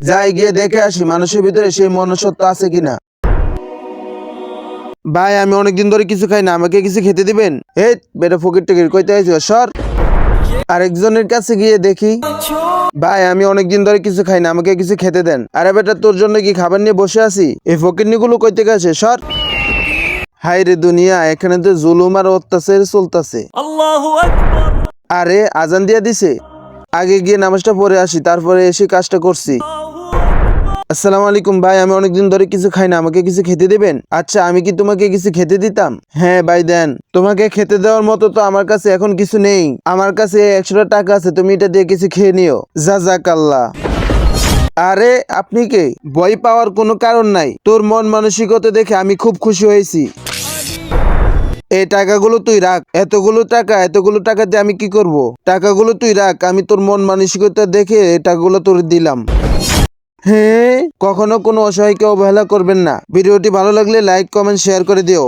যাই গিয়ে দেখে আসি মানুষের ভিতরে সেই মনুষ্যত্ব আছে কিনা। ভাই আমি অনেকদিন ধরে কিছু খাই না, আমাকে কিছু খেতে দিবেন? এই বেটা ফকির টকির কইতে আইছো সর। আরেকজনের কাছে গিয়ে দেখি, ভাই আমি অনেকদিন ধরে কিছু খাই না, আমাকে কিছু খেতে দেন। আরে বেটা তোর জন্য কি খাবার নিয়ে বসে আছি? এই ফকিরনি গুলো কইতে গেছে সর। হাই রে দুনিয়া, এখানে তো জুলুম আর অত্যাচার চলতেছে। আরে আজান দিয়া দিছে, আগে গিয়ে নামাজটা পড়ে আসি, তারপরে এসে কাজটা করছি। আসসালামু আলাইকুম ভাই, আমি অনেকদিন ধরে কিছু খাই না, আমাকে কিছু খেতে দিবেন? আচ্ছা আমি কি তোমাকে কিছু খেতে দিতাম? হ্যাঁ ভাই দেন। তোমাকে খেতে দেওয়ার মতো তো আমার কাছে এখন কিছু নেই, আমার কাছে 100 টাকা আছে, তুমি এটা দিয়ে কিছু খেয়ে নিও। জাযাকাল্লাহ। আরে আপনি কে? ভয় পাওয়ার কোনো কারণ নাই, তোর মন মানসিকতা দেখে আমি খুব খুশি হয়েছি। এই টাকাগুলো তুই রাখ। এতগুলো টাকা দিয়ে আমি কি করব? টাকাগুলো তুই রাখ, আমি তোর মন মানসিকতা দেখে এই টাকাগুলো তোর দিলাম। হ্যাঁ, কখনো কোনো অসহায়কে অবহেলা করবেন না। ভিডিওটি ভালো লাগলে লাইক কমেন্ট শেয়ার করে দিও।